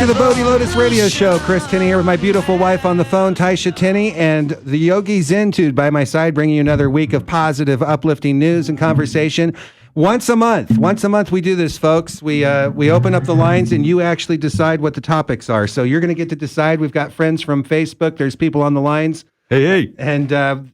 to the Bodhi Lotus radio show. Chris Tinney here with my beautiful wife on the phone, Taisha Tinney, and the Yogi Zentude by my side, bringing you another week of positive, uplifting news and conversation. Once a month we do this, folks. We open up the lines and you actually decide what the topics are. So you're going to get to decide. We've got friends from Facebook. There's people on the lines. Hey. And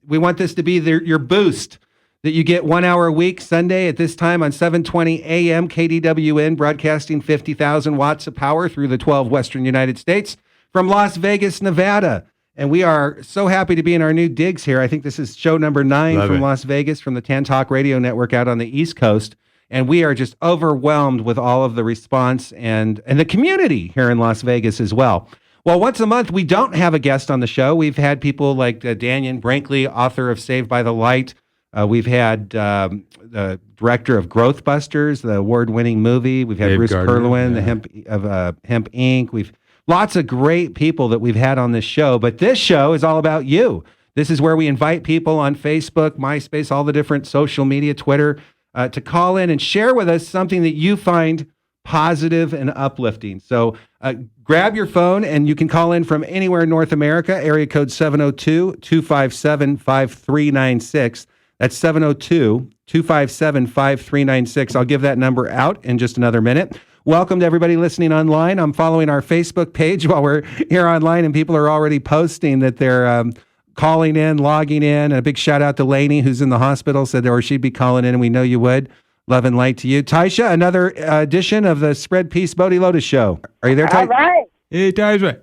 we want this to be your boost that you get 1 hour a week, Sunday at this time on 720 AM KDWN, broadcasting 50,000 watts of power through the 12 Western United States from Las Vegas, Nevada. And we are so happy to be in our new digs here. I think this is show number 9 from Las Vegas, from the Tan Talk Radio Network out on the East Coast. And we are just overwhelmed with all of the response and the community here in Las Vegas as well. Well, once a month, we don't have a guest on the show. We've had people like Daniel Brinkley, author of Saved by the Light. We've had the director of Growth Busters, the award-winning movie. We've had Bruce Kerlwin, the Hemp Inc. We've lots of great people that we've had on this show. But this show is all about you. This is where we invite people on Facebook, MySpace, all the different social media, Twitter, to call in and share with us something that you find positive and uplifting. So grab your phone and you can call in from anywhere in North America, area code 702-257-5396. That's 702-257-5396. I'll give that number out in just another minute. Welcome to everybody listening online. I'm following our Facebook page while we're here online, and people are already posting that they're calling in, logging in. And a big shout out to Lainey, who's in the hospital, said or she'd be calling in, and we know you would. Love and light to you. Taisha, another edition of the Spread Peace Bodhi Lotus Show. Are you there, Taisha? All right. Hey, Taisha.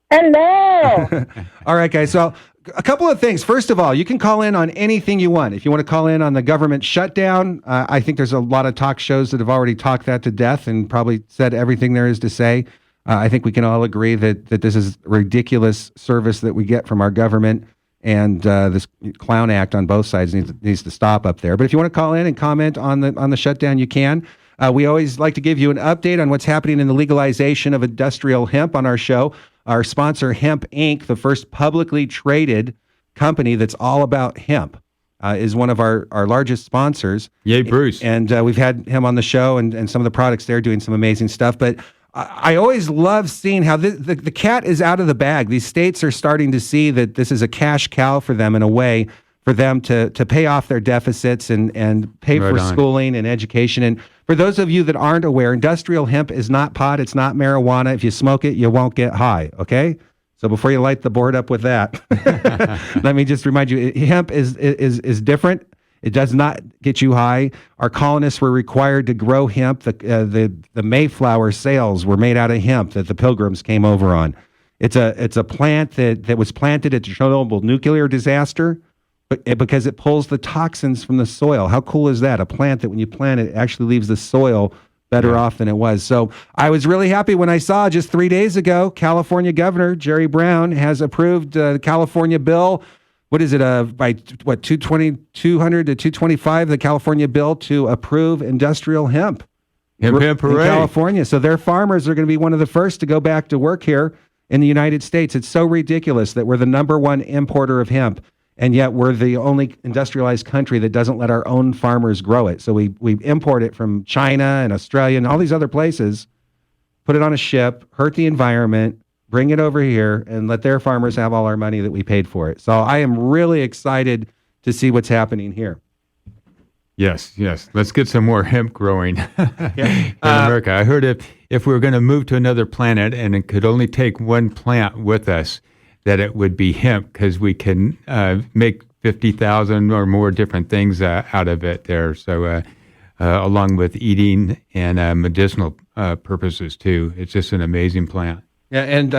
Hello. All right, guys. So a couple of things. First of all, you can call in on anything you want. If you want to call in on the government shutdown, I think there's a lot of talk shows that have already talked that to death and probably said everything there is to say. I think we can all agree that this is a ridiculous service that we get from our government, and this clown act on both sides needs to stop up there. But if you want to call in and comment on the shutdown, you can. We always like to give you an update on what's happening in the legalization of industrial hemp on our show. Our sponsor, Hemp Inc., the first publicly traded company that's all about hemp, is one of our largest sponsors. Yay, Bruce. And we've had him on the show and some of the products there doing some amazing stuff. But I always love seeing how the cat is out of the bag. These states are starting to see that this is a cash cow for them in a way, for them to pay off their deficits and pay for schooling and education. And for those of you that aren't aware, industrial hemp is not pot. It's not marijuana. If you smoke it, you won't get high, okay? So before you light the board up with that, let me just remind you, hemp is different. It does not get you high. Our colonists were required to grow hemp. The Mayflower sails were made out of hemp that the Pilgrims came over on. It's a plant that was planted at the Chernobyl nuclear disaster, because it pulls the toxins from the soil. How cool is that? A plant that when you plant it, actually leaves the soil better off than it was. So I was really happy when I saw just 3 days ago, California Governor Jerry Brown has approved the California bill. What is it? By 200 to 225, the California bill to approve industrial hemp. Hemp in hooray. California. So their farmers are going to be one of the first to go back to work here in the United States. It's so ridiculous that we're the number one importer of hemp. And yet we're the only industrialized country that doesn't let our own farmers grow it. So we import it from China and Australia and all these other places, put it on a ship, hurt the environment, bring it over here, and let their farmers have all our money that we paid for it. So I am really excited to see what's happening here. Yes. Let's get some more hemp growing in America. I heard if we were going to move to another planet and it could only take one plant with us, that it would be hemp, because we can make 50,000 or more different things out of it there. So along with eating and medicinal purposes too. It's just an amazing plant. Yeah, and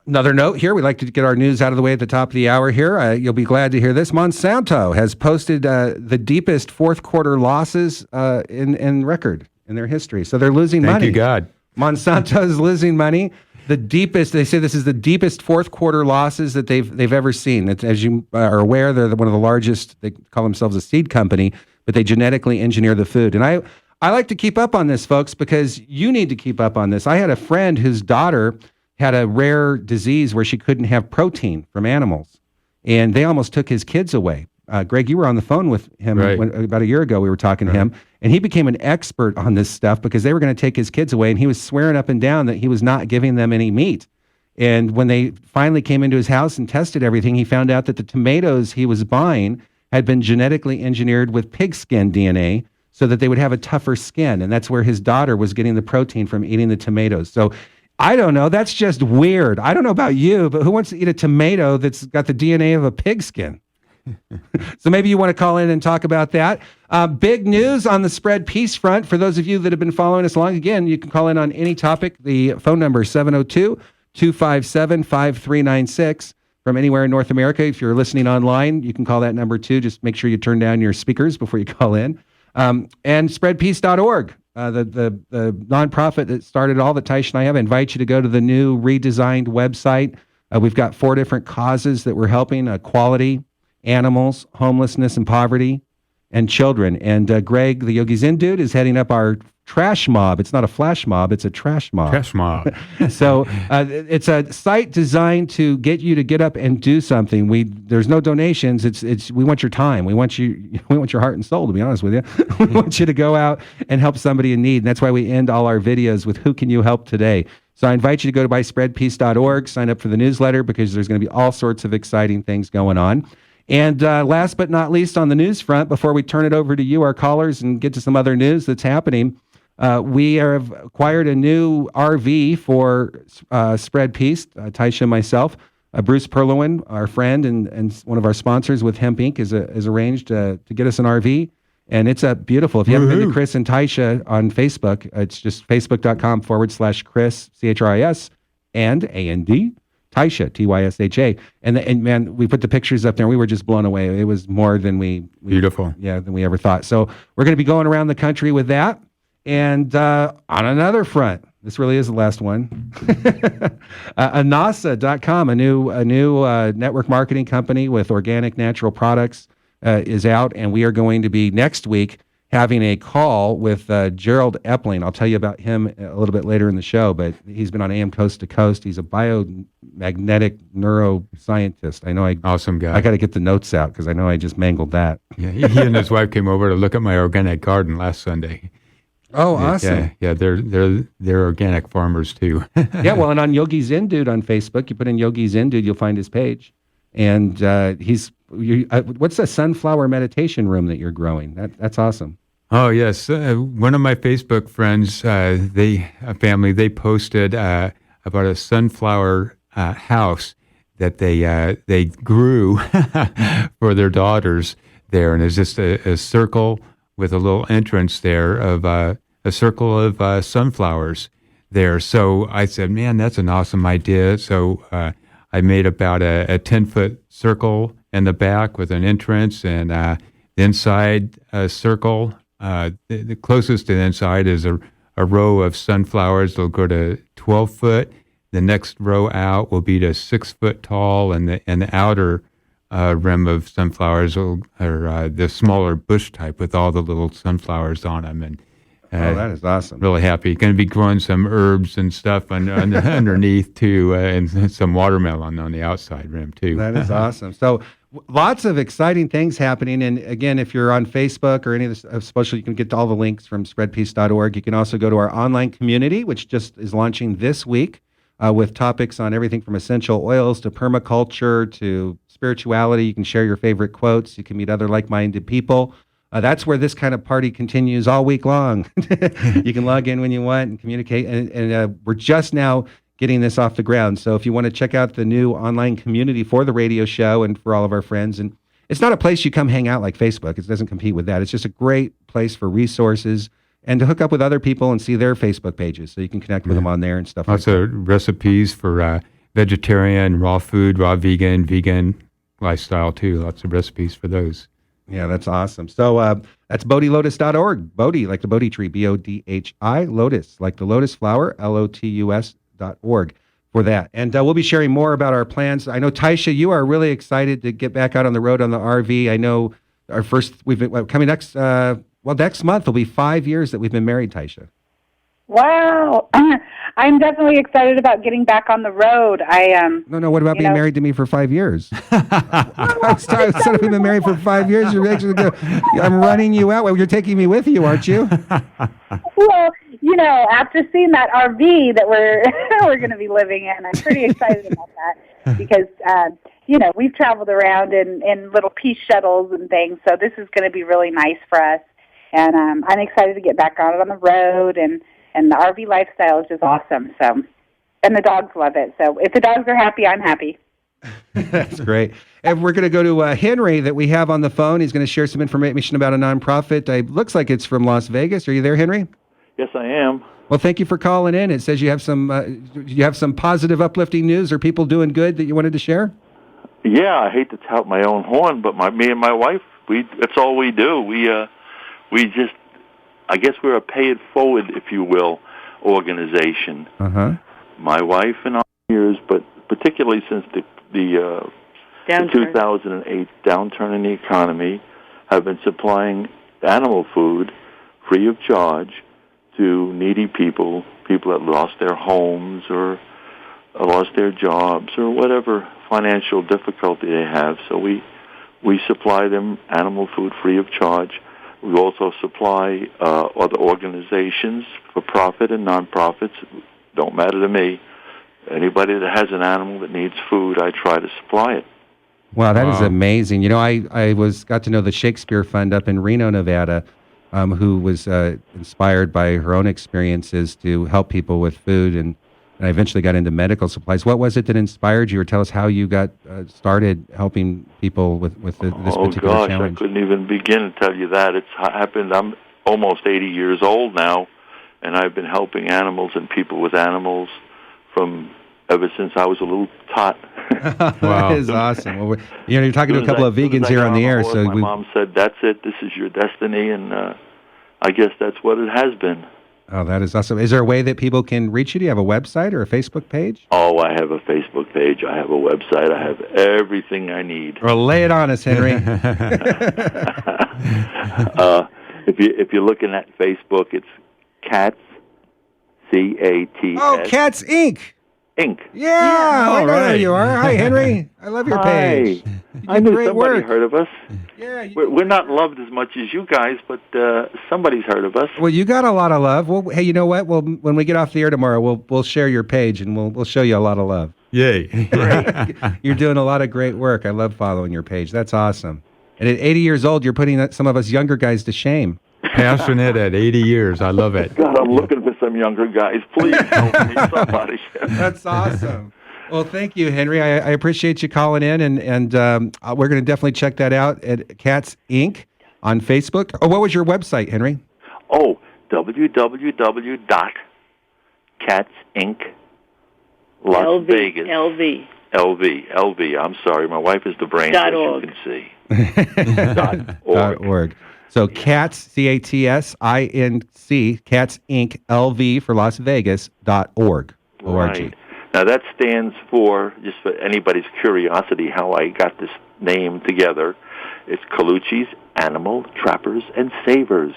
another note here, we like to get our news out of the way at the top of the hour here. You'll be glad to hear this. Monsanto has posted the deepest fourth quarter losses in record in their history. So they're losing money. Thank you, God. Monsanto is losing money. The deepest, they say this is the deepest fourth quarter losses that they've ever seen. As you are aware, they're one of the largest, they call themselves a seed company, but they genetically engineer the food. And I like to keep up on this, folks, because you need to keep up on this. I had a friend whose daughter had a rare disease where she couldn't have protein from animals, and they almost took his kids away. Greg, you were on the phone with him about a year ago. We were talking to him, And he became an expert on this stuff because they were going to take his kids away, and he was swearing up and down that he was not giving them any meat. And when they finally came into his house and tested everything, he found out that the tomatoes he was buying had been genetically engineered with pigskin DNA so that they would have a tougher skin. And that's where his daughter was getting the protein from eating the tomatoes. So I don't know. That's just weird. I don't know about you, but who wants to eat a tomato that's got the DNA of a pigskin? So maybe you want to call in and talk about that. Big news on the spread peace front. For those of you that have been following us along, again, you can call in on any topic. The phone number is 702-257-5396 from anywhere in North America. If you're listening online, you can call that number too. Just make sure you turn down your speakers before you call in. And spreadpeace.org, the nonprofit that started all that Taisha and I have. I invite you to go to the new redesigned website. We've got 4 different causes that we're helping: equality, animals, homelessness and poverty, and children. And Greg, the Yogi Zen dude, is heading up our trash mob. It's not a flash mob, it's a trash mob. Trash mob. So it's a site designed to get you to get up and do something. There's no donations. We want your time. We want your heart and soul, to be honest with you. We want you to go out and help somebody in need. And that's why we end all our videos with "Who can you help today?" So I invite you to go to byspreadpeace.org, sign up for the newsletter, because there's going to be all sorts of exciting things going on. And last but not least, on the news front, before we turn it over to you, our callers, and get to some other news that's happening, we have acquired a new RV for Spread Peace. Taisha and myself, Bruce Perlowin, our friend and one of our sponsors with Hemp Inc, is arranged to get us an RV. And it's beautiful. If you haven't been to Chris and Taisha on Facebook, it's just facebook.com/Chris, CHRIS, and AND. Taisha, Tysha, and man, we put the pictures up there, and we were just blown away. It was more than Beautiful. than we ever thought. So we're going to be going around the country with that. And on another front, this really is the last one. Anasa.com, a new network marketing company with organic natural products, is out, and we are going to be next week having a call with Gerald Epling. I'll tell you about him a little bit later in the show, but he's been on AM Coast to Coast. He's a biomagnetic neuroscientist. I know Awesome guy. I got to get the notes out because I know I just mangled that. Yeah, he and his wife came over to look at my organic garden last Sunday. Oh, awesome. Yeah, they're organic farmers too. Yeah, well, and on Yogi Zen Dude on Facebook, you put in Yogi Zen Dude, you'll find his page. And what's the sunflower meditation room that you're growing? That's awesome. Oh, yes. One of my Facebook friends, they posted about a sunflower house that they grew for their daughters there. And it's just a circle with a little entrance there of a circle of sunflowers there. So I said, man, that's an awesome idea. So I made about a 10-foot circle in the back with an entrance, and the inside circle. The closest to the inside is a row of sunflowers. They'll go to 12 foot. The next row out will be to 6 foot tall, and the outer rim of sunflowers are the smaller bush type with all the little sunflowers on them. And that is awesome. Really happy. Going to be growing some herbs and stuff underneath too, and some watermelon on the outside rim too. That is awesome. So lots of exciting things happening. And again, if you're on Facebook or any of this social, you can get to all the links from spreadpeace.org. You can also go to our online community, which just is launching this week with topics on everything from essential oils to permaculture to spirituality. You can share your favorite quotes. You can meet other like-minded people. That's where this kind of party continues all week long. You can log in when you want and communicate. And we're just now getting this off the ground. So if you want to check out the new online community for the radio show and for all of our friends, and it's not a place you come hang out like Facebook. It doesn't compete with that. It's just a great place for resources and to hook up with other people and see their Facebook pages. So you can connect with them on there and stuff like that. Lots of recipes for vegetarian, raw food, raw vegan lifestyle too. Lots of recipes for those. Yeah, that's awesome. So that's BodhiLotus.org. Bodhi, like the Bodhi tree, Bodhi, Lotus, like the lotus flower, LOTUS.org for that. And we'll be sharing more about our plans. I know, Taisha, you are really excited to get back out on the road on the RV. I know we've been coming next month will be 5 years that we've been married, Taisha. Wow. I'm definitely excited about getting back on the road. No. What about being married to me for 5 years? I said I've been married for 5 years. You're actually I'm running you out. Well, you're taking me with you, aren't you? Well, after seeing that RV that we're we're going to be living in, I'm pretty excited about that because we've traveled around in little peace shuttles and things, so this is going to be really nice for us. And I'm excited to get back out on the road, and the RV lifestyle is just awesome. So, and the dogs love it. So if the dogs are happy, I'm happy. That's great. And we're going to go to Henry that we have on the phone. He's going to share some information about a nonprofit. It looks like it's from Las Vegas. Are you there, Henry? Yes, I am. Well, thank you for calling in. It says you have some positive, uplifting news or people doing good that you wanted to share. Yeah, I hate to tout my own horn, but me and my wife, that's all we do. We just, I guess we're a pay it forward, if you will, organization. My wife and I, years, but particularly since the 2008 downturn in the economy, have been supplying animal food free of charge to needy people that lost their homes or lost their jobs or whatever financial difficulty they have. So we supply them animal food free of charge. We also supply other organizations, for profit and non-profits. Don't matter to me. Anybody that has an animal that needs food, I try to supply it. Wow, that is amazing. I got to know the Shakespeare Fund up in Reno, Nevada, who was inspired by her own experiences to help people with food, and I eventually got into medical supplies. What was it that inspired you, or tell us how you got started helping people with this particular challenge? I couldn't even begin to tell you that. It's happened. I'm almost 80 years old now, and I've been helping animals and people with animals ever since I was a little tot. Wow, that is awesome. Well, you're talking to a couple of vegans here on the air. So my mom said, "That's it. This is your destiny," and I guess that's what it has been. Oh, that is awesome. Is there a way that people can reach you? Do you have a website or a Facebook page? Oh, I have a Facebook page. I have a website. I have everything I need. Well, lay it on us, Henry. If you're looking at Facebook, it's Cats, CATS. Oh, Cats Inc. Inc. Yeah, I know who you are. Hi, Henry. I love your page. I knew somebody heard of us. Yeah, we're not loved as much as you guys, but somebody's heard of us. Well, you got a lot of love. Well, hey, you know what? Well, when we get off the air tomorrow, we'll share your page and we'll show you a lot of love. Yay! You're doing a lot of great work. I love following your page. That's awesome. And at 80 years old, you're putting some of us younger guys to shame. Passionate at 80 years. I love it. God, I'm looking for some younger guys. Please help me, somebody. That's awesome. Well, thank you, Henry. I appreciate you calling in, and we're going to definitely check that out at Cats Inc. on Facebook. Oh, what was your website, Henry? Oh, www.catsinc Las Vegas. LV. I'm sorry. My wife is the brain, as you can see. .org. So Cats, CATSINC, Cats Inc. LV for Las Vegas .org. Right. Now that stands for, just for anybody's curiosity, how I got this name together. It's Colucci's Animal Trappers and Savers.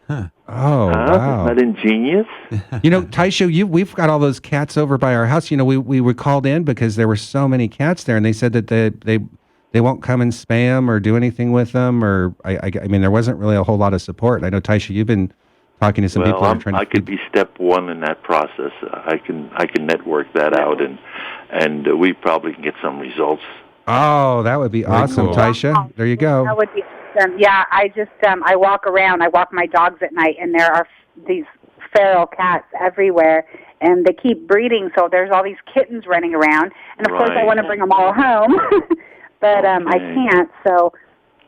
Huh. Oh, wow. Isn't that ingenious? Taisha, we've got all those cats over by our house. We were called in because there were so many cats there, and they said that they won't come and spam or do anything with them, or I mean, there wasn't really a whole lot of support. I know, Taisha, you've been talking to some people who are trying to... I could be step one in that process. I can network that out, and we probably can get some results. Oh, that would be awesome, cool. Taisha. There you go. That would be awesome. Yeah, I just I walk around. I walk my dogs at night, and there are these feral cats everywhere, and they keep breeding. So there's all these kittens running around, and of course I want to bring them all home, but I can't. So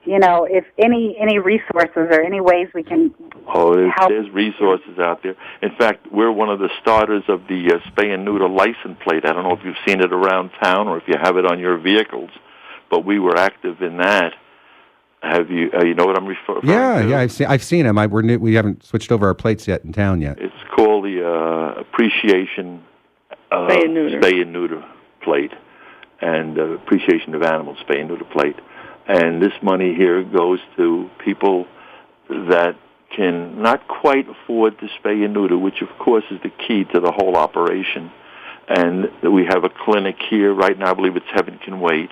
if any resources or any ways we can help. There's resources out there. In fact, we're one of the starters of the spay and neuter license plate. I don't know if you've seen it around town or if you have it on your vehicles, but we were active in that. Have you? You know what I'm referring to? Yeah, I've seen them. We haven't switched over our plates yet in town yet. It's called the Appreciation Spay and Neuter plate, and Appreciation of Animals Spay and Neuter plate. And this money here goes to people that can not quite afford to spay and neuter, which of course is the key to the whole operation. And we have a clinic here right now, I believe it's Heaven Can Wait,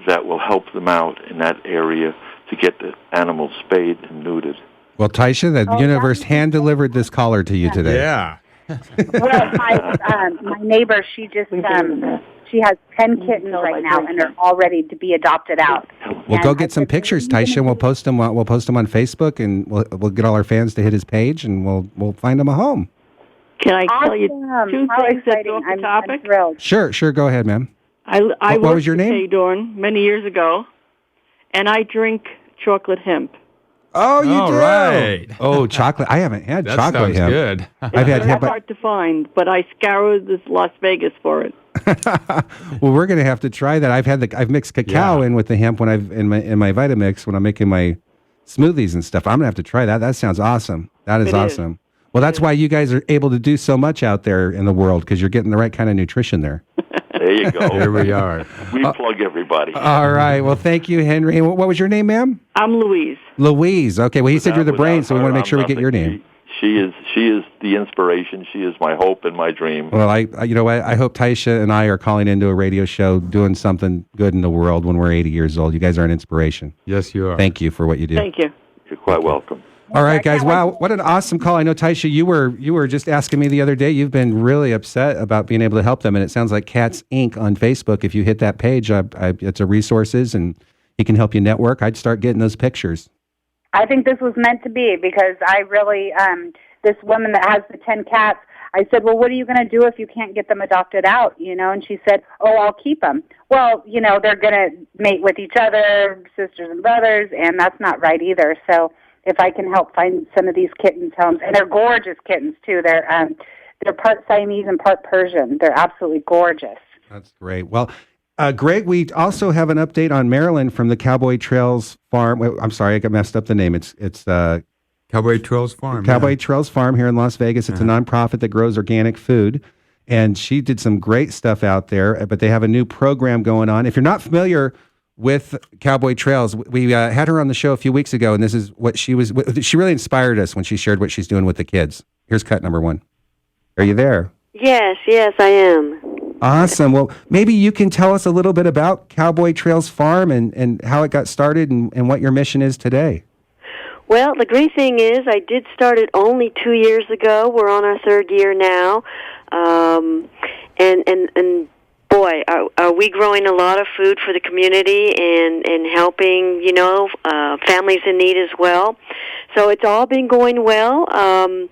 that will help them out in that area to get the animals spayed and neutered. Well, Taisha, the universe hand-delivered this caller to you today. Yeah. Well, my neighbor, she just she has 10 kittens right now, and they're all ready to be adopted out. We'll go get some pictures, Taisha, and we'll post them. We'll post them on Facebook, and we'll get all our fans to hit his page, and we'll find them a home. Can I tell you Awesome. two How things that's exciting. off the I'm topic? thrilled. Sure, go ahead, ma'am. I what was your worked name? at Dorn many years ago, and I drink chocolate hemp. Oh, you All do? right. Oh, chocolate. I haven't had That chocolate sounds hemp. good. I've had It's hemp. hard to find, but I scoured this Las Vegas for it. Well, we're gonna have to try that. I've mixed cacao in with the hemp when in my Vitamix when I'm making my smoothies and stuff. I'm gonna have to try that. That sounds awesome. That is It is. awesome. Well, that's why you guys are able to do so much out there in the world because you're getting the right kind of nutrition there. There you go. Here we are. We plug everybody. All right. Well, thank you, Henry. And what was your name, ma'am? I'm Louise. Louise. Okay. Well, he said you're the brain, so we want to make sure we get your name. She is the inspiration. She is my hope and my dream. Well, you know what? I hope Taisha and I are calling into a radio show doing something good in the world when we're 80 years old. You guys are an inspiration. Yes, you are. Thank you for what you do. Thank you. You're quite welcome. All right, guys. Wow, what an awesome call. I know, Taisha, you were just asking me the other day. You've been really upset about being able to help them, and it sounds like Cats Inc. on Facebook. If you hit that page, it's a resources, and he can help you network. I'd start getting those pictures. I think this was meant to be because I really, this woman that has the 10 cats, I said, well, what are you going to do if you can't get them adopted out, And she said, oh, I'll keep them. Well, they're going to mate with each other, sisters and brothers, and that's not right either. So if I can help find some of these kittens homes, and they're gorgeous kittens, too. They're part Siamese and part Persian. They're absolutely gorgeous. That's great. Well, Greg, we also have an update on Marilyn from the Cowboy Trails Farm. Wait, I'm sorry, I got messed up the name. It's Cowboy Trails Farm. Cowboy Trails Farm here in Las Vegas. It's a nonprofit that grows organic food. And she did some great stuff out there, but they have a new program going on. If you're not familiar with Cowboy Trails, we had her on the show a few weeks ago, and this is what she really inspired us when she shared what she's doing with the kids. Here's cut number 1. Are you there? Yes, I am. Awesome. Well, maybe you can tell us a little bit about Cowboy Trails Farm and how it got started and what your mission is today. Well, the great thing is I did start it only 2 years ago. We're on our 3rd year now. And boy, are we growing a lot of food for the community and helping, families in need as well. So it's all been going well. And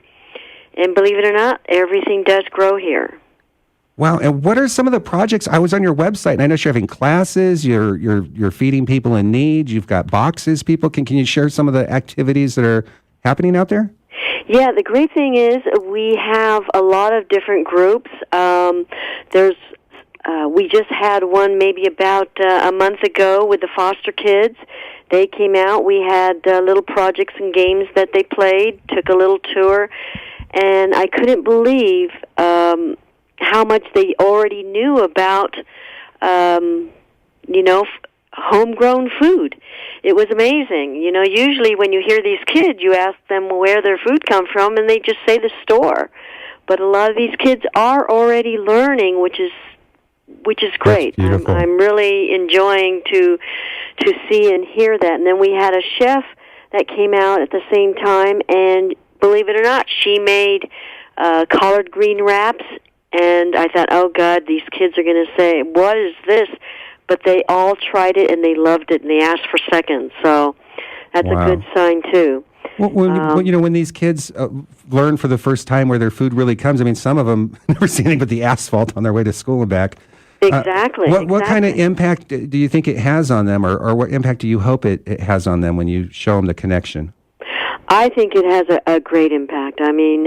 believe it or not, everything does grow here. Wow. And what are some of the projects? I was on your website, and I know you're having classes, you're feeding people in need, you've got boxes. People, can you share some of the activities that are happening out there? Yeah, the great thing is we have a lot of different groups. We just had one maybe about a month ago with the foster kids. They came out. We had little projects and games that they played, took a little tour, and I couldn't believe how much they already knew about, homegrown food. It was amazing. Usually when you hear these kids, you ask them where their food comes from, and they just say the store. But a lot of these kids are already learning, which is great. I'm really enjoying to see and hear that. And then we had a chef that came out at the same time, and believe it or not, she made collard green wraps. And I thought, oh, God, these kids are going to say, what is this? But they all tried it, and they loved it, and they asked for seconds. So that's a good sign, too. Well, when these kids learn for the first time where their food really comes, I mean, some of them never see anything but the asphalt on their way to school and back. Exactly. What kind of impact do you think it has on them, or what impact do you hope it has on them when you show them the connection? I think it has a great impact. I mean,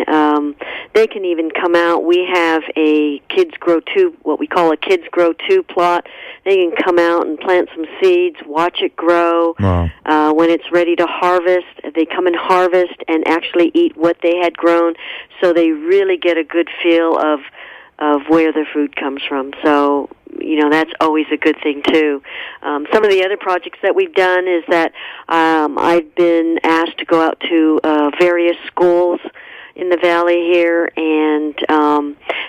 they can even come out. We have a Kids Grow 2, what we call a Kids Grow 2 plot. They can come out and plant some seeds, watch it grow. Wow. When it's ready to harvest, they come and harvest and actually eat what they had grown, so they really get a good feel of where their food comes from. So that's always a good thing too. Some of the other projects that we've done is that I've been asked to go out to various schools in the valley here and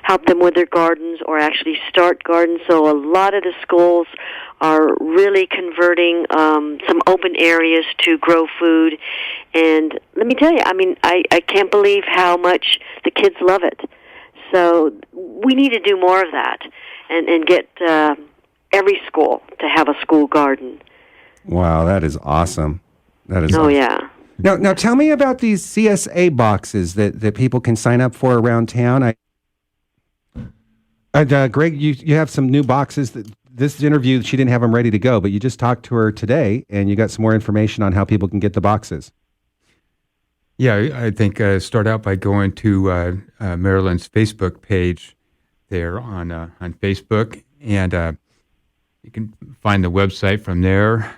help them with their gardens or actually start gardens. So a lot of the schools are really converting some open areas to grow food. And let me tell you, I can't believe how much the kids love it. So we need to do more of that and get every school to have a school garden. Wow, that is awesome. That is awesome. Yeah. Now tell me about these CSA boxes that people can sign up for around town. Greg, you have some new boxes. This interview, she didn't have them ready to go, but you just talked to her today, and you got some more information on how people can get the boxes. Yeah, I think start out by going to Marilyn's Facebook page there on Facebook, and you can find the website from there.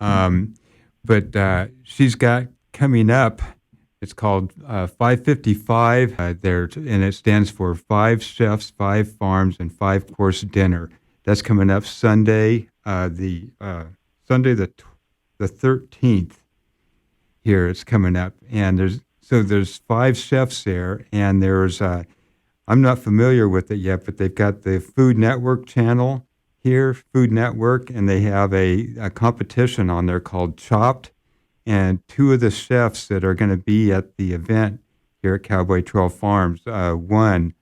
But she's got coming up, it's called 555 there, and it stands for 5 Chefs, 5 Farms, and 5-Course Dinner. That's coming up Sunday, the 13th. Here it's coming up, and there's 5 chefs there, and there's I'm not familiar with it yet, but they've got the Food Network channel here, Food Network, and they have a competition on there called Chopped, and 2 of the chefs that are going to be at the event here at Cowboy Trail Farms won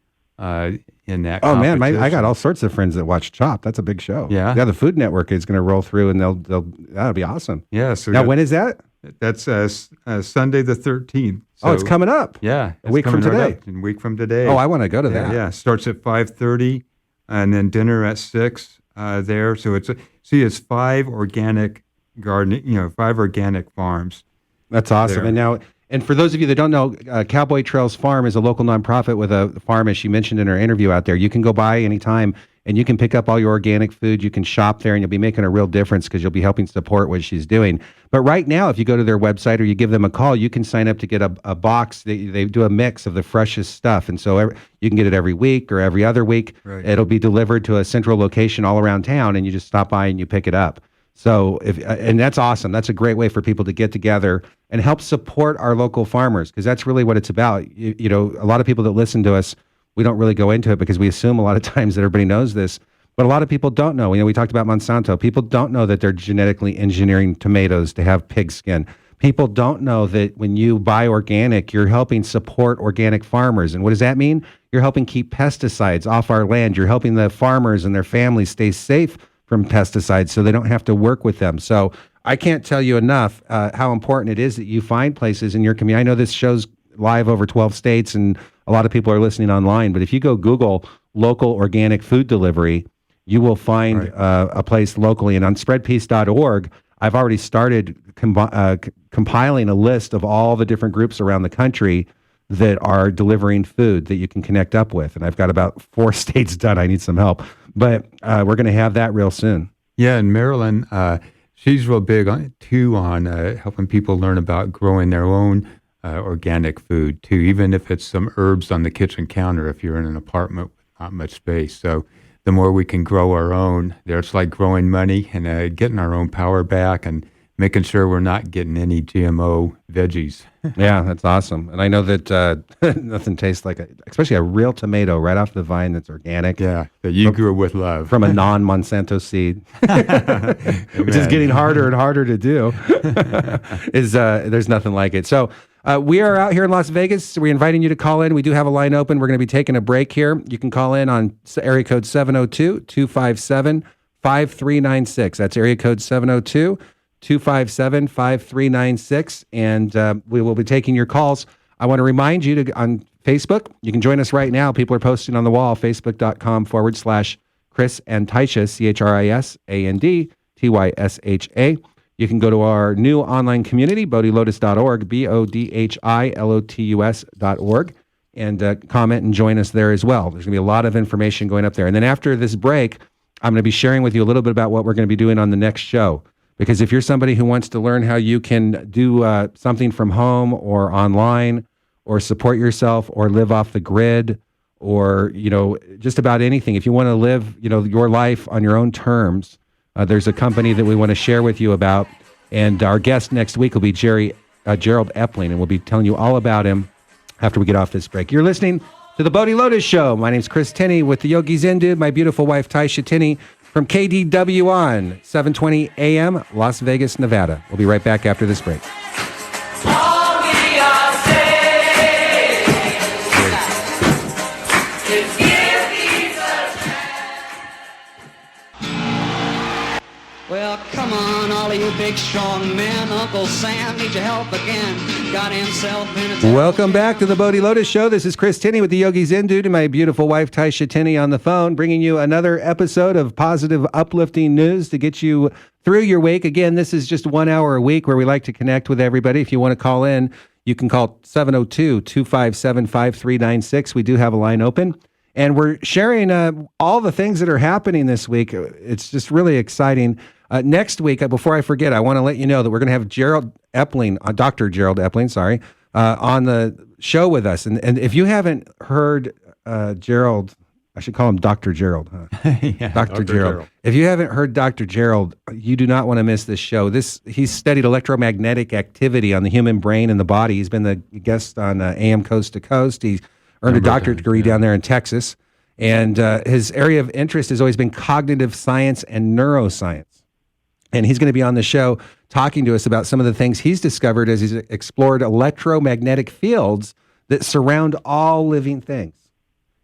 in that Oh competition. man, I got all sorts of friends that watch Chopped. That's a big show. Yeah, the Food Network is going to roll through, and that'll be awesome. Yeah. So now, when is that? That's Sunday the 13th. So, it's coming up. Yeah, a week from today. A week from today. Oh, I want to go to that. Yeah, starts at 5:30, and then dinner at 6 there. So it's 5 organic garden, 5 organic farms. That's awesome. There. And for those of you that don't know, Cowboy Trails Farm is a local nonprofit with a farm, as she mentioned in her interview out there. You can go by anytime, and you can pick up all your organic food. You can shop there, and you'll be making a real difference because you'll be helping support what she's doing. But right now, if you go to their website or you give them a call, you can sign up to get a box. They do a mix of the freshest stuff, and so you can get it every week or every other week. Right. It'll be delivered to a central location all around town, and you just stop by and you pick it up. So, and that's awesome. That's a great way for people to get together and help support our local farmers, because that's really what it's about. A lot of people that listen to us, we don't really go into it because we assume a lot of times that everybody knows this, but a lot of people don't know. We talked about Monsanto. People don't know that they're genetically engineering tomatoes to have pig skin. People don't know that when you buy organic, you're helping support organic farmers. And what does that mean? You're helping keep pesticides off our land. You're helping the farmers and their families stay safe from pesticides so they don't have to work with them. So I can't tell you enough how important it is that you find places in your community. I know this show's live over 12 states and a lot of people are listening online, but if you go Google local organic food delivery, you will find a place locally. And on spreadpeace.org, I've already started compiling a list of all the different groups around the country that are delivering food that you can connect up with. And I've got about 4 states done. I need some help. But we're going to have that real soon. Yeah, and Marilyn, she's real big on helping people learn about growing their own organic food, too, even if it's some herbs on the kitchen counter if you're in an apartment with not much space. So the more we can grow our own, it's like growing money and getting our own power back and making sure we're not getting any GMO veggies. Yeah, that's awesome. And I know that nothing tastes like, especially a real tomato right off the vine that's organic. Yeah, that you grew with love. From a non-Monsanto seed, which is getting harder and harder to do. There's nothing like it. So we are out here in Las Vegas. We're inviting you to call in. We do have a line open. We're going to be taking a break here. You can call in on area code 702-257-5396. That's area code 702-257-5396, and we will be taking your calls. I want to remind you on Facebook, you can join us right now. People are posting on the wall, facebook.com/Chris and Taisha, ChrisAndTysha. You can go to our new online community, BodhiLotus.org, BodhiLotus.org, and comment and join us there as well. There's going to be a lot of information going up there. And then after this break, I'm going to be sharing with you a little bit about what we're going to be doing on the next show. Because if you're somebody who wants to learn how you can do something from home or online or support yourself or live off the grid or, just about anything. If you want to live, your life on your own terms, there's a company that we want to share with you about. And our guest next week will be Gerald Epling, and we'll be telling you all about him after we get off this break. You're listening to the Bodhi Lotus Show. My name's Chris Tinney with the Yogi Zen Dude, my beautiful wife, Taisha Tinney, from KDW on 720 AM, Las Vegas, Nevada. We'll be right back after this break. Well, come on, all of you big, strong men. Uncle Sam needs your help again. Got himself in a... Welcome back to the Bodhi Lotus Show. This is Chris Tinney with the Yogi Zen Dude and my beautiful wife, Taisha Tinney, on the phone, bringing you another episode of positive, uplifting news to get you through your week. Again, this is just 1 hour a week where we like to connect with everybody. If you want to call in, you can call 702-257-5396. We do have a line open. And we're sharing all the things that are happening this week. It's just really exciting. Next week, before I forget, I want to let you know that we're going to have Gerald Epling, Dr. Gerald Epling, on the show with us. And if you haven't heard Gerald, I should call him Dr. Gerald. Huh? Yeah, Dr. Gerald. If you haven't heard Dr. Gerald, you do not want to miss this show. He's studied electromagnetic activity on the human brain and the body. He's been the guest on AM Coast to Coast. He's earned a doctorate degree down there in Texas. And his area of interest has always been cognitive science and neuroscience. And he's going to be on the show talking to us about some of the things he's discovered as he's explored electromagnetic fields that surround all living things.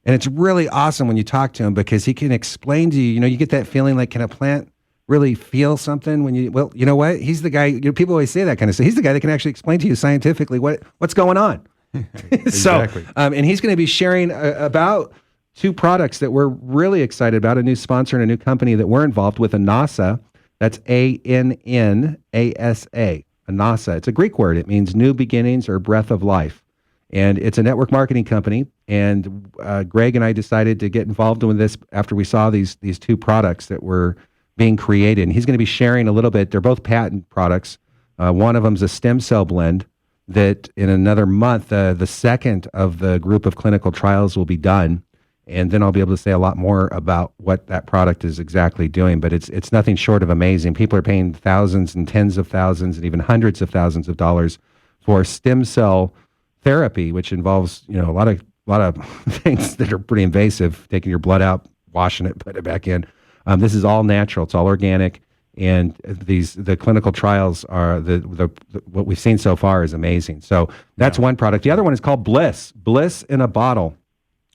And it's really awesome when you talk to him because he can explain to you, you get that feeling like, can a plant really feel something when you, well, you know what? He's the guy, people always say that kind of stuff. He's the guy that can actually explain to you scientifically what's going on. Exactly. And he's going to be sharing about two products that we're really excited about, a new sponsor and a new company that we're involved with, ANASA. That's ANNASA, ANASA. It's a Greek word. It means new beginnings or breath of life. And it's a network marketing company. And Greg and I decided to get involved with this after we saw these two products that were being created. And he's going to be sharing a little bit. They're both patent products. One of them is a stem cell blend that in another month, the second of the group of clinical trials will be done. And then I'll be able to say a lot more about what that product is exactly doing. But it's nothing short of amazing. People are paying thousands and tens of thousands and even hundreds of thousands of dollars for stem cell therapy, which involves a lot of things that are pretty invasive, taking your blood out, washing it, putting it back in. This is all natural. It's all organic. And the clinical trials are what we've seen so far is amazing. So that's one product. The other one is called Bliss in a bottle.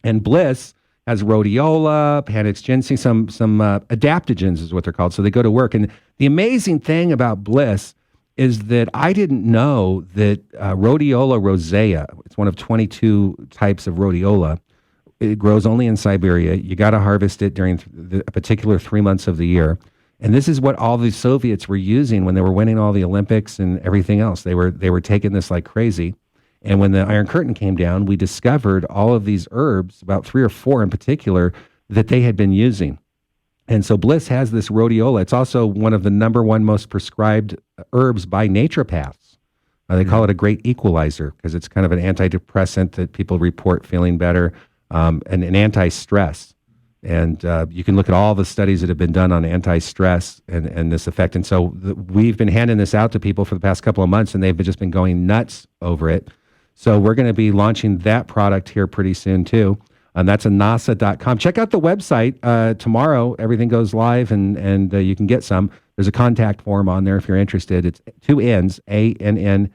And Bliss has rhodiola, panax ginseng, some adaptogens is what they're called. So they go to work. And the amazing thing about Bliss is that I didn't know that rhodiola rosea, it's one of 22 types of rhodiola. It grows only in Siberia. You got to harvest it during a particular 3 months of the year. And this is what all the Soviets were using when they were winning all the Olympics and everything else. They were taking this like crazy. And when the Iron Curtain came down, we discovered all of these herbs, about 3 or 4 in particular, that they had been using. And so Bliss has this rhodiola. It's also one of the number one most prescribed herbs by naturopaths. They call it a great equalizer because it's kind of an antidepressant that people report feeling better, and an anti-stress. And you can look at all the studies that have been done on anti-stress and this effect. And so we've been handing this out to people for the past couple of months, and they've just been going nuts over it. So we're going to be launching that product here pretty soon too. And that's anasa.com. Check out the website. Tomorrow, everything goes live and you can get some. There's a contact form on there if you're interested. It's 2 N's, ANNASA.com,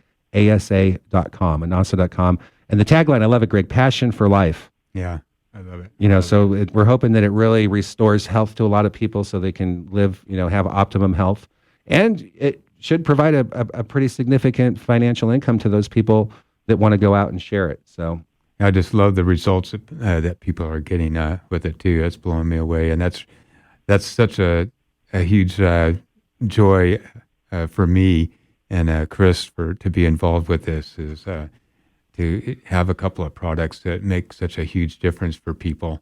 anasa.com. And the tagline, I love it, Greg, passion for life. Yeah, I love it. We're hoping that it really restores health to a lot of people so they can live, have optimum health. And it should provide a pretty significant financial income to those people that want to go out and share it. So I just love the results that people are getting with it too. That's blowing me away, and that's such a huge joy for me and Chris to be involved with this. Is to have a couple of products that make such a huge difference for people.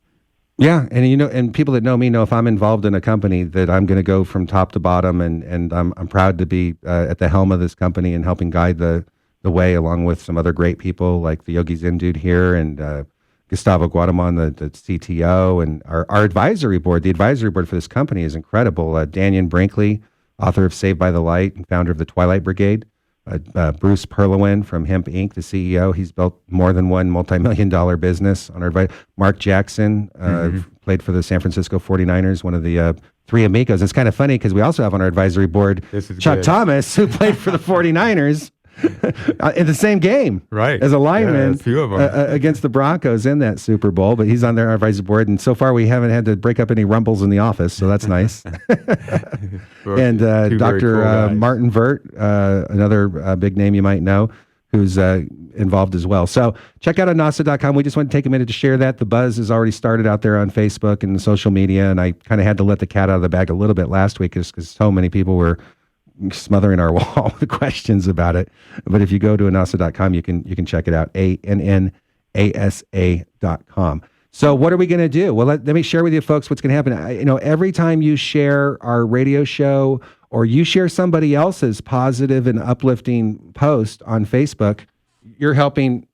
Yeah, and people that know me know if I'm involved in a company that I'm going to go from top to bottom, and I'm proud to be at the helm of this company and helping guide the way along with some other great people like the Yogi Zen Dude here and Gustavo Guatemon, the CTO, and our advisory board. The advisory board for this company is incredible. Daniel Brinkley, author of Saved by the Light and founder of the Twilight Brigade. Bruce Perlowin from Hemp Inc., the CEO. He's built more than one multi-million-dollar business on our advice. Mark Jackson played for the San Francisco 49ers, one of the three amigos. It's kind of funny because we also have on our advisory board Chuck Thomas, who played for the 49ers in the same game as a lineman a few of them. against the Broncos in that Super Bowl. But he's on their advisory board, and so far we haven't had to break up any rumbles in the office, so that's nice. And Dr. Cool Martin Vert, another big name you might know, who's involved as well. So check out anasa.com. We just want to take a minute to share that. The buzz has already started out there on Facebook and social media, and I kind of had to let the cat out of the bag a little bit last week because so many people were smothering our wall with questions about it. But if you go to anasa.com, you can check it out, ANNASA.com. So what are we going to do? Well, let me share with you folks what's going to happen. Every time you share our radio show or you share somebody else's positive and uplifting post on Facebook, you're helping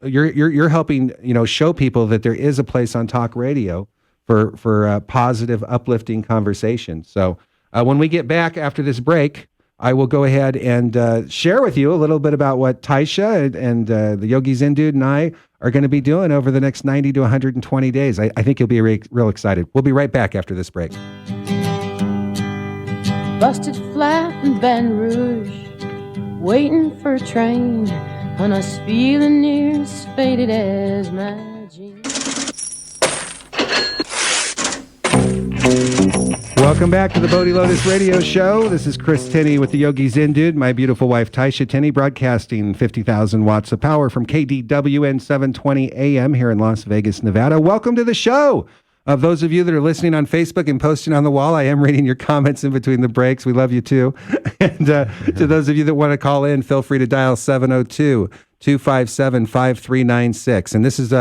show people that there is a place on talk radio for positive, uplifting conversation. So when we get back after this break, I will go ahead and share with you a little bit about what Taisha and the Yogi Zen Dude and I are going to be doing over the next 90 to 120 days. I think you'll be real excited. We'll be right back after this break. Busted flat in Baton Rouge, waiting for a train, and I was feeling near as faded as my jeans. Welcome back to the Bodhi Lotus Radio Show. This is Chris Tenney with the Yogi Zen Dude, my beautiful wife Taisha Tenney, broadcasting 50,000 watts of power from KDWN 720 AM here in Las Vegas, Nevada. Welcome to the show. Of those of you that are listening on Facebook and posting on the wall, I am reading your comments in between the breaks. We love you too. And to those of you that want to call in, feel free to dial 702-257-5396. And this is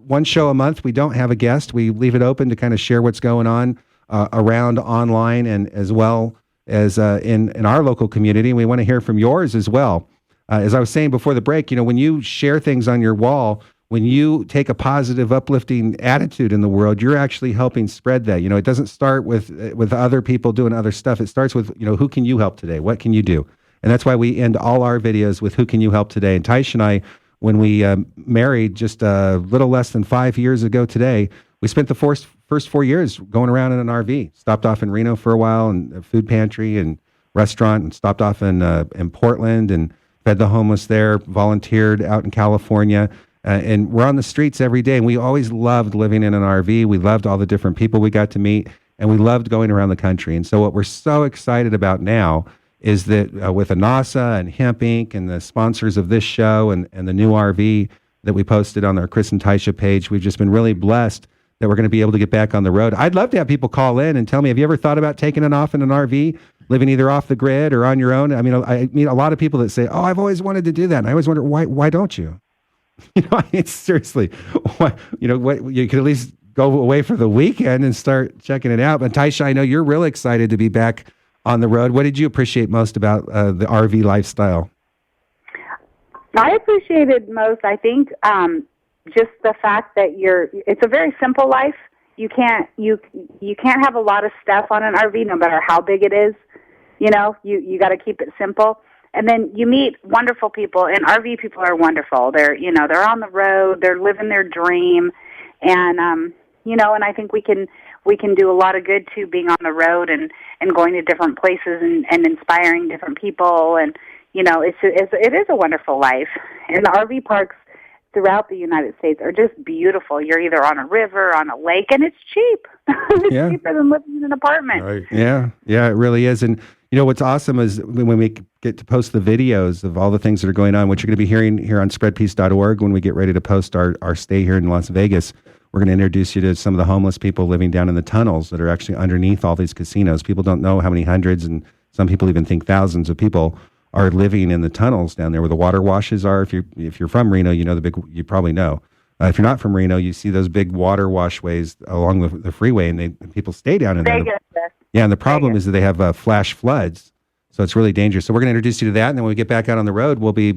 one show a month. We don't have a guest. We leave it open to kind of share what's going on around online and as well as in our local community. And we want to hear from yours as well. As I was saying before the break, when you share things on your wall, when you take a positive, uplifting attitude in the world, you're actually helping spread that. It doesn't start with other people doing other stuff. It starts with, who can you help today? What can you do? And that's why we end all our videos with who can you help today. And Taisha and I, when we married just a little less than 5 years ago today, we spent the first 4 years going around in an RV. Stopped off in Reno for a while, and a food pantry and restaurant, and stopped off in Portland and fed the homeless there, volunteered out in California. And we're on the streets every day, and we always loved living in an RV. We loved all the different people we got to meet, and we loved going around the country. And so what we're so excited about now is that with Anasa and Hemp Inc. and the sponsors of this show and the new RV that we posted on our Chris and Taisha page, we've just been really blessed that we're going to be able to get back on the road. I'd love to have people call in and tell me, have you ever thought about taking it off in an RV, living either off the grid or on your own? I meet a lot of people that say, oh, I've always wanted to do that. And I always wonder, why don't you? Seriously, what you could at least go away for the weekend and start checking it out. But Taisha, I know you're really excited to be back on the road. What did you appreciate most about the RV lifestyle? I appreciated most, I think, just the fact that it's a very simple life. You can't have a lot of stuff on an RV, no matter how big it is. You got to keep it simple. And then you meet wonderful people, and RV people are wonderful. They're on the road, they're living their dream, and and I think we can do a lot of good too, being on the road and going to different places and inspiring different people, and it is a wonderful life. And the RV parks throughout the United States are just beautiful. You're either on a river, on a lake, and it's cheap. It's cheaper than living in an apartment. Right. Yeah, it really is. And what's awesome is when we get to post the videos of all the things that are going on, which you're going to be hearing here on spreadpeace.org when we get ready to post our stay here in Las Vegas. We're going to introduce you to some of the homeless people living down in the tunnels that are actually underneath all these casinos. People don't know how many hundreds, and some people even think thousands of people are living in the tunnels down there where the water washes are. If you're from Reno, you probably know. If you're not from Reno, you see those big water washways along the freeway, and people stay down in there. Yeah, and the problem is that they have flash floods, so it's really dangerous. So we're going to introduce you to that, and then when we get back out on the road, we'll be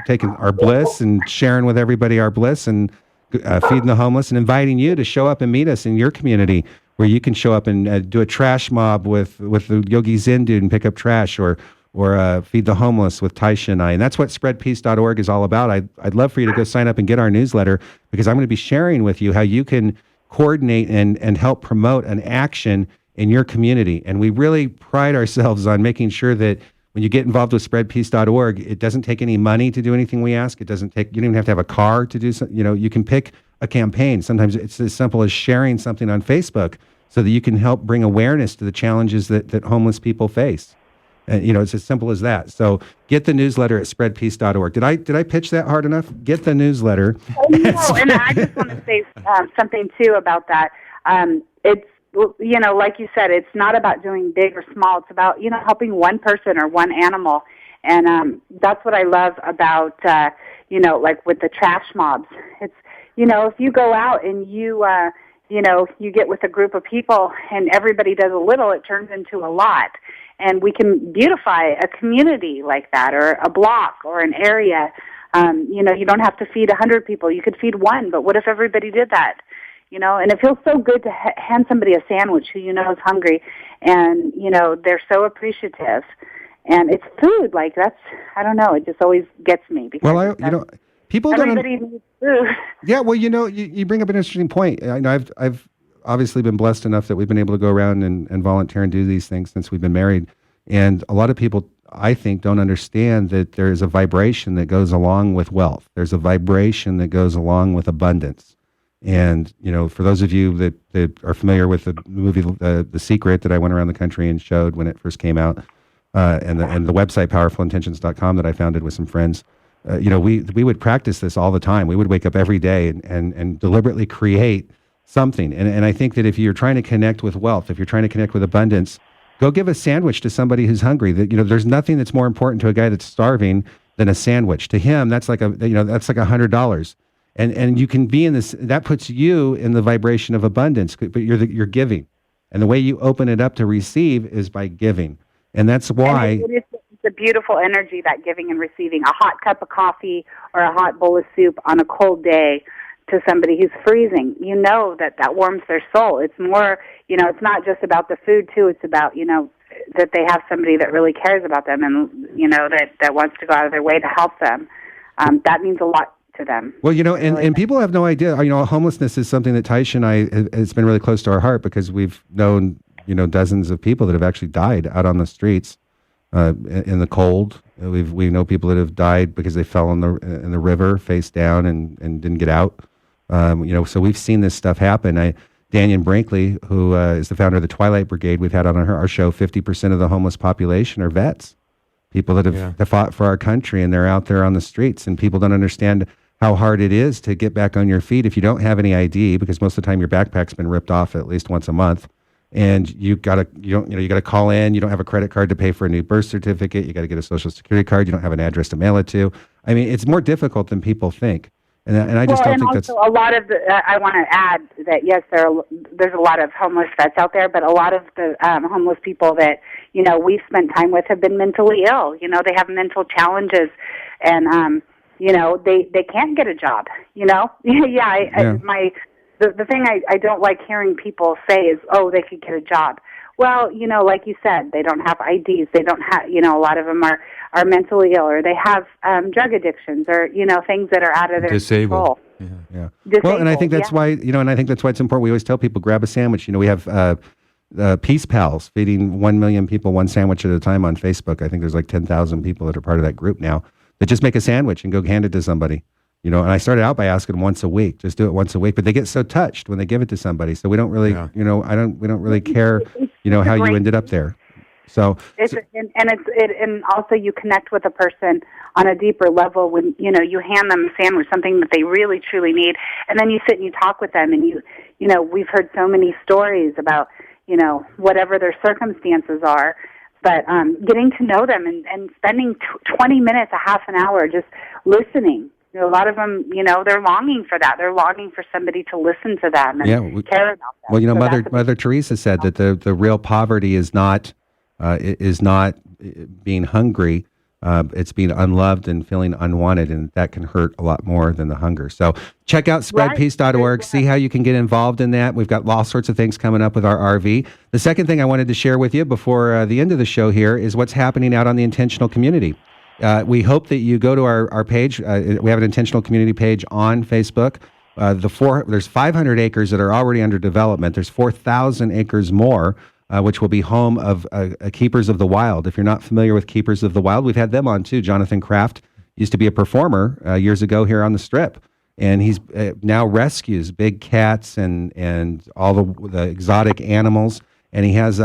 taking our bliss and sharing with everybody our bliss and feeding the homeless, and inviting you to show up and meet us in your community, where you can show up and do a trash mob with the Yogi Zen dude and pick up trash, or feed the homeless with Taisha and I. And that's what spreadpeace.org is all about. I'd love for you to go sign up and get our newsletter, because I'm going to be sharing with you how you can coordinate and help promote an action in your community. And we really pride ourselves on making sure that when you get involved with spreadpeace.org, it doesn't take any money to do anything we ask. You don't even have to have a car to do something. You can pick a campaign. Sometimes it's as simple as sharing something on Facebook so that you can help bring awareness to the challenges that homeless people face. And, it's as simple as that. So get the newsletter at spreadpeace.org. Did I pitch that hard enough? Get the newsletter. And I just want to say something too about that. It's, like you said, it's not about doing big or small. It's about, helping one person or one animal. And that's what I love about, like with the trash mobs. It's, if you go out and you get with a group of people and everybody does a little, it turns into a lot. And we can beautify a community like that, or a block, or an area. You don't have to feed 100 people. You could feed one, but what if everybody did that? And it feels so good to hand somebody a sandwich who is hungry, and, they're so appreciative. And it's food, like I don't know, it just always gets me. Because people everybody needs food. Yeah, well, you bring up an interesting point. I know I've obviously been blessed enough that we've been able to go around and volunteer and do these things since we've been married. And a lot of people, I think, don't understand that there is a vibration that goes along with wealth. There's a vibration that goes along with abundance. And, for those of you that are familiar with the movie The Secret that I went around the country and showed when it first came out, and the website powerfulintentions.com that I founded with some friends, we would practice this all the time. We would wake up every day and deliberately create something. And I think that if you're trying to connect with wealth, if you're trying to connect with abundance, go give a sandwich to somebody who's hungry. That there's nothing that's more important to a guy that's starving than a sandwich. To him, that's like $100. And you can be in this. That puts you in the vibration of abundance. But you're giving, and the way you open it up to receive is by giving. And that's why it's a beautiful energy, that giving and receiving. A hot cup of coffee or a hot bowl of soup on a cold day to somebody who's freezing, that warms their soul. It's more, it's not just about the food too. It's about, that they have somebody that really cares about them and, that wants to go out of their way to help them. That means a lot to them. Well, and people have no idea. Homelessness is something that Taisha and I, it's been really close to our heart, because we've known, dozens of people that have actually died out on the streets in the cold. We know people that have died because they fell in the river face down and didn't get out. So we've seen this stuff happen. Daniel Brinkley, who is the founder of the Twilight Brigade, we've had on our show, 50% of the homeless population are vets, people that have fought for our country, and they're out there on the streets. And people don't understand how hard it is to get back on your feet if you don't have any ID, because most of the time your backpack's been ripped off at least once a month. And you gotta call in. You don't have a credit card to pay for a new birth certificate. You got to get a social security card. You don't have an address to mail it to. I mean, it's more difficult than people think. And I just don't think that's... a lot of I want to add that, yes, there's a lot of homeless vets out there, but a lot of the homeless people that, we've spent time with have been mentally ill. They have mental challenges, and, they can't get a job, The thing I don't like hearing people say is, oh, they could get a job. Well, like you said, they don't have IDs. They don't have, a lot of them are mentally ill, or they have drug addictions, or, things that are out of their control. Yeah. Well, and I think that's why, it's important. We always tell people, grab a sandwich. We have Peace Pals feeding 1 million people one sandwich at a time on Facebook. I think there's like 10,000 people that are part of that group now that just make a sandwich and go hand it to somebody. And I started out by asking them once a week, just do it once a week, but they get so touched when they give it to somebody. So we don't really, we don't really care, how you ended up there. So and also you connect with a person on a deeper level when, you hand them a sandwich, something that they really truly need. And then you sit and you talk with them, and we've heard so many stories about, whatever their circumstances are, but getting to know them and spending 20 minutes, a half an hour just listening. A lot of them, they're longing for that. They're longing for somebody to listen to them and care about them. Well, Mother Teresa said that the real poverty is not being hungry. it's being unloved and feeling unwanted, and that can hurt a lot more than the hunger. So check out spreadpeace.org, see how you can get involved in that. We've got all sorts of things coming up with our RV. The second thing I wanted to share with you before the end of the show here is what's happening out on the intentional community. We hope that you go to our page. We have an intentional community page on Facebook. There's 500 acres that are already under development. There's 4,000 acres more, which will be home of Keepers of the Wild. If you're not familiar with Keepers of the Wild, we've had them on too. Jonathan Kraft used to be a performer years ago here on the Strip, and he's now rescues big cats and all the exotic animals. And he has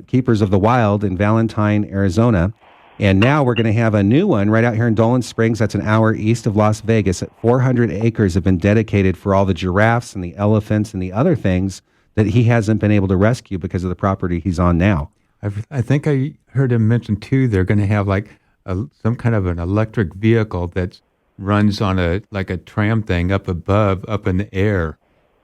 Keepers of the Wild in Valentine, Arizona. And now we're going to have a new one right out here in Dolan Springs. That's an hour east of Las Vegas. 400 acres have been dedicated for all the giraffes and the elephants and the other things that he hasn't been able to rescue because of the property he's on now. I think I heard him mention too, they're going to have like some kind of an electric vehicle that runs on a tram thing up above, up in the air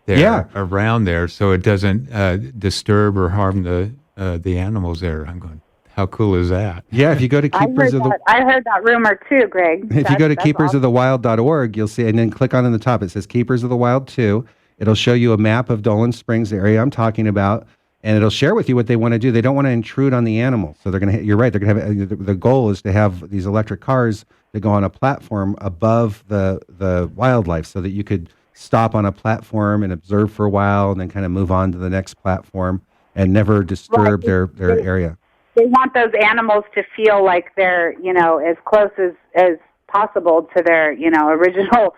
there, around there, so it doesn't disturb or harm the animals there. I'm going, how cool is that? Yeah, if you go to I heard that rumor too, Greg. If you go to keepersofthewild.org, you'll see, and then click on in the top, it says Keepers of the Wild 2. It'll show you a map of Dolan Springs, the area I'm talking about, and it'll share with you what they want to do. They don't want to intrude on the animals. So they're going to, you're right, they're going to have, the goal is to have these electric cars that go on a platform above the wildlife so that you could stop on a platform and observe for a while and then kind of move on to the next platform and never disturb their area. They want those animals to feel like they're, as close as possible to their, original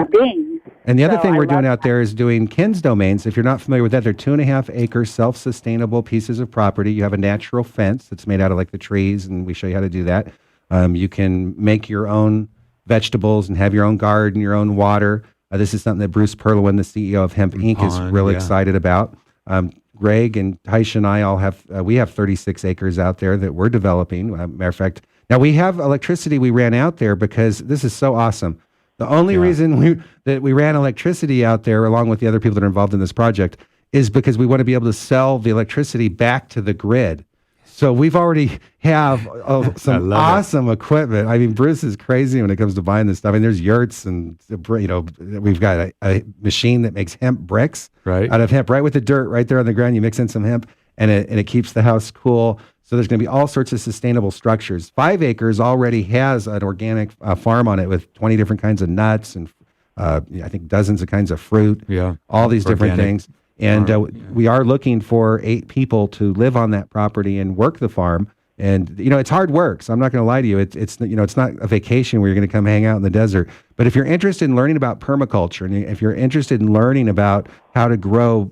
beings. And the other thing we're doing out there is doing Kins domains. If you're not familiar with that, they're 2.5 acre self-sustainable pieces of property. You have a natural fence that's made out of like the trees, and we show you how to do that. You can make your own vegetables and have your own garden, your own water. This is something that Bruce Perlowin, the CEO of Hemp Inc, is really excited about. Greg and Taisha and I all have, we have 36 acres out there that we're developing. Matter of fact, now we have electricity we ran out there because this is so awesome. The only reason we ran electricity out there, along with the other people that are involved in this project, is because we want to be able to sell the electricity back to the grid. So we've already have some awesome equipment. I mean, Bruce is crazy when it comes to buying this stuff. I mean, there's yurts and, we've got a machine that makes hemp bricks out of hemp, right with the dirt right there on the ground. You mix in some hemp and it keeps the house cool. So there's going to be all sorts of sustainable structures. 5 acres already has an organic farm on it with 20 different kinds of nuts and I think dozens of kinds of fruit, all these different things. And we are looking for 8 people to live on that property and work the farm. And, it's hard work. So I'm not going to lie to you. It's not a vacation where you're going to come hang out in the desert. But if you're interested in learning about permaculture, and if you're interested in learning about how to grow,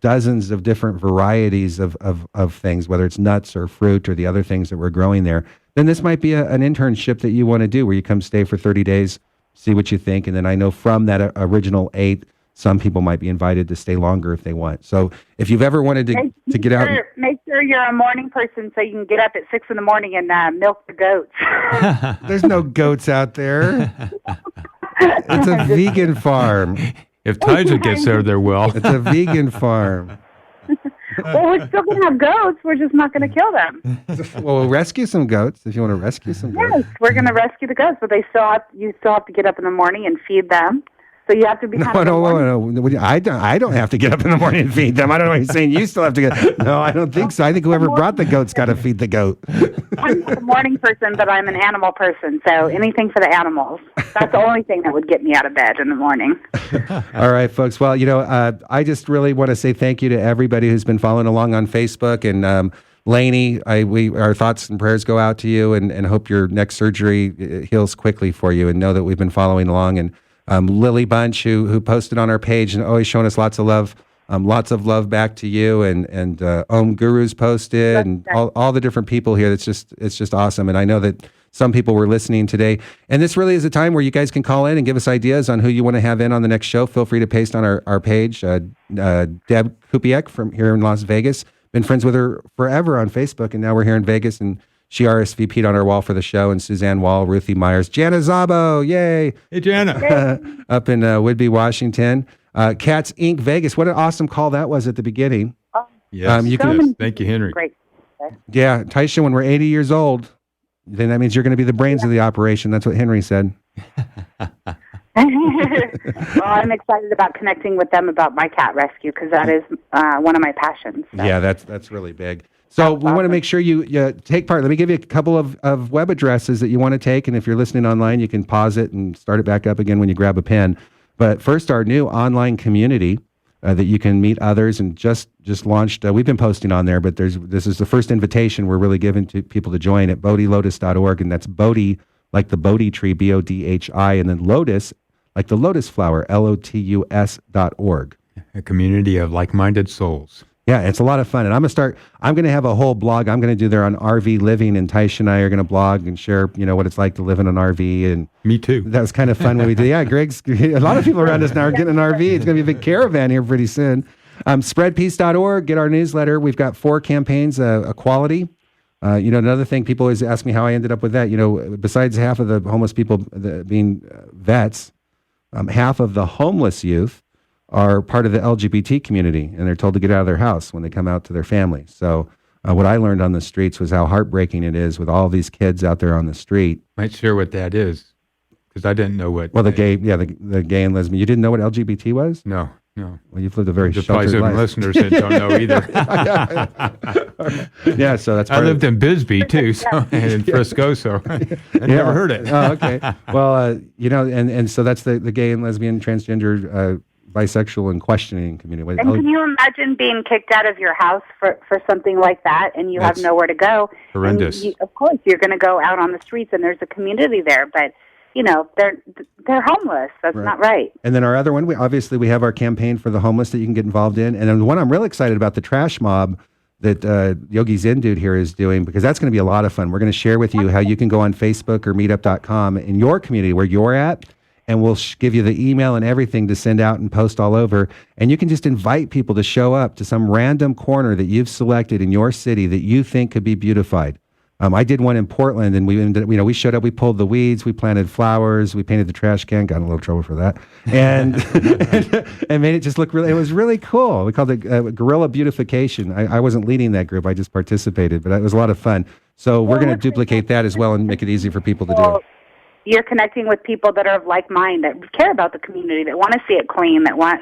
dozens of different varieties of things, whether it's nuts or fruit or the other things that we're growing there, then this might be an internship that you want to do where you come stay for 30 days, see what you think. And then I know from that original 8, some people might be invited to stay longer if they want. So if you've ever wanted to get out... Make sure you're a morning person so you can get up at 6 a.m. and milk the goats. There's no goats out there. It's a vegan farm. If Taija gets there, they're well. It's a vegan farm. Well, we're still going to have goats. We're just not going to kill them. Well, we'll rescue some goats if you want to rescue some goats. Yes, we're going to rescue the goats, but you still have to get up in the morning and feed them. So you have to be No. I don't have to get up in the morning and feed them. I don't know what you're saying. You still have to get... No, I don't think so. I think whoever brought the goat's got to feed the goat. I'm not a morning person, but I'm an animal person. So anything for the animals. That's the only thing that would get me out of bed in the morning. All right, folks. Well, I just really want to say thank you to everybody who's been following along on Facebook. And Lainey, our thoughts and prayers go out to you and hope your neck surgery heals quickly for you, and know that we've been following along. And Lily Bunch, who posted on our page and always showing us lots of love back to you, and Om Guru's posted, and all the different people here. It's just awesome. And I know that some people were listening today, and this really is a time where you guys can call in and give us ideas on who you want to have in on the next show. Feel free to paste on our page. Deb Kupiec from here in Las Vegas, been friends with her forever on Facebook, and now we're here in Vegas, and she RSVP'd on our wall for the show, and Suzanne Wall, Ruthie Myers, Jana Zabo, yay! Hey, Jana. Up in Whidbey, Washington. Cats Inc. Vegas, what an awesome call that was at the beginning. Yes, thank you, Henry. Great. Yeah, Taisha, when we're 80 years old, then that means you're going to be the brains of the operation. That's what Henry said. Well, I'm excited about connecting with them about my cat rescue because that is one of my passions. So. Yeah, that's really big. So we want to make sure you take part. Let me give you a couple of web addresses that you want to take, and if you're listening online, you can pause it and start it back up again when you grab a pen. But first, our new online community that you can meet others, and just launched. We've been posting on there, but this is the first invitation we're really giving to people to join at bodhilotus.org, and that's Bodhi like the Bodhi tree, BODHI, and then Lotus like the lotus flower, LOTUS.org. A community of like-minded souls. Yeah, it's a lot of fun. And I'm going to have a whole blog I'm going to do there on RV living, and Taisha and I are going to blog and share, what it's like to live in an RV. And me too. That was kind of fun when we did. Yeah, a lot of people around us now are getting an RV. It's going to be a big caravan here pretty soon. Spreadpeace.org, get our newsletter. We've got 4 campaigns, equality. Another thing, people always ask me how I ended up with that. Besides half of the homeless people being vets, half of the homeless youth are part of the LGBT community, and they're told to get out of their house when they come out to their family. So what I learned on the streets was how heartbreaking it is with all these kids out there on the street. Might share what that is, because I didn't know what. Well, the gay and lesbian. You didn't know what LGBT was? No. Well, you've lived a very There's sheltered probably some life. listeners that don't know either. Yeah, so that's. I lived in Bisbee too, and in Frisco, so I never heard it. Oh, okay. Well, and so that's the gay and lesbian, transgender, bisexual, and questioning community. And can you imagine being kicked out of your house for something like that, and you have nowhere to go? Horrendous. Of course, you're going to go out on the streets, and there's a community there, but they're homeless. That's not right. And then our other one, we have our campaign for the homeless that you can get involved in. And then the one I'm really excited about, the trash mob that Yogi Zen Dude here is doing, because that's going to be a lot of fun. We're going to share with you how you can go on Facebook or meetup.com in your community where you're at, and we'll give you the email and everything to send out and post all over. And you can just invite people to show up to some random corner that you've selected in your city that you think could be beautified. I did one in Portland, and we showed up, we pulled the weeds, we planted flowers, we painted the trash can, got in a little trouble for that, and and made it just look it was really cool. We called it Guerrilla Beautification. I wasn't leading that group, I just participated, but it was a lot of fun. So we're going to duplicate that as well and make it easy for people to do. You're connecting with people that are of like mind, that care about the community, that want to see it clean, that want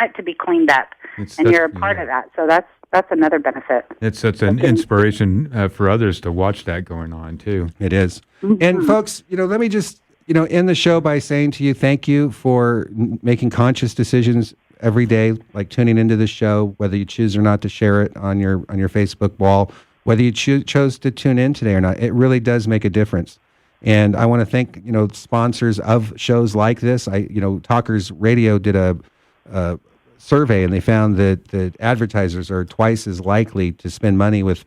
it to be cleaned up, and you're a part of that. So that's another benefit. It's such an inspiration for others to watch that going on, too. It is. Mm-hmm. And folks, let me just, end the show by saying to you, thank you for making conscious decisions every day, like tuning into the show, whether you choose or not to share it on your Facebook wall, whether you chose to tune in today or not. It really does make a difference. And I want to thank, sponsors of shows like this. Talkers Radio did a survey, and they found that advertisers are twice as likely to spend money with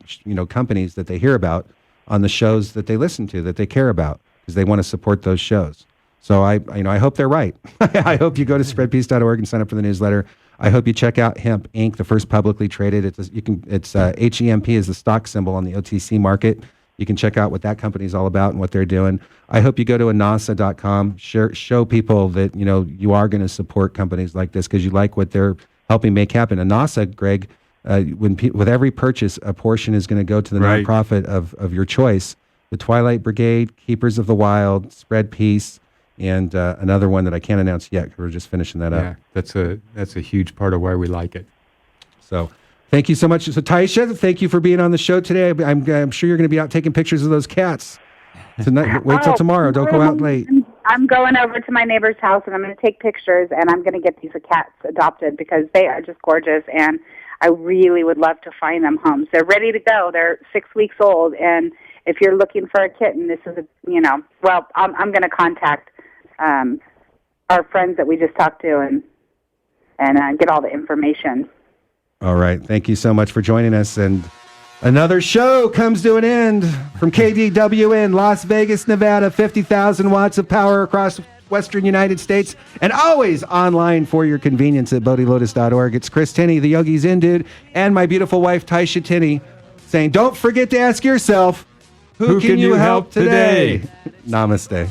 companies that they hear about on the shows that they listen to, that they care about, because they want to support those shows. So I hope they're right. I hope you go to spreadpeace.org and sign up for the newsletter. I hope you check out Hemp Inc, the first publicly traded. It's HEMP is the stock symbol on the OTC market. You can check out what that company is all about and what they're doing. I hope you go to anasa.com, show people that you are going to support companies like this because you like what they're helping make happen. Anasa, Greg, with every purchase, a portion is going to go to the nonprofit of your choice. The Twilight Brigade, Keepers of the Wild, Spread Peace, and another one that I can't announce yet because we're just finishing that up. That's a huge part of why we like it. So. Thank you so much. So, Taisha, thank you for being on the show today. I'm sure you're going to be out taking pictures of those cats tonight. Wait till tomorrow. Don't go out late. I'm going over to my neighbor's house, and I'm going to take pictures, and I'm going to get these cats adopted because they are just gorgeous, and I really would love to find them homes. They're ready to go. They're 6 weeks old, and if you're looking for a kitten, this is I'm going to contact our friends that we just talked to and get all the information. All right. Thank you so much for joining us. And another show comes to an end from KDWN, Las Vegas, Nevada, 50,000 watts of power across western United States, and always online for your convenience at bodhilotus.org. It's Chris Tinney, the Yogi Zen Dude, and my beautiful wife, Taisha Tinney, saying, don't forget to ask yourself, who can you help today? Namaste.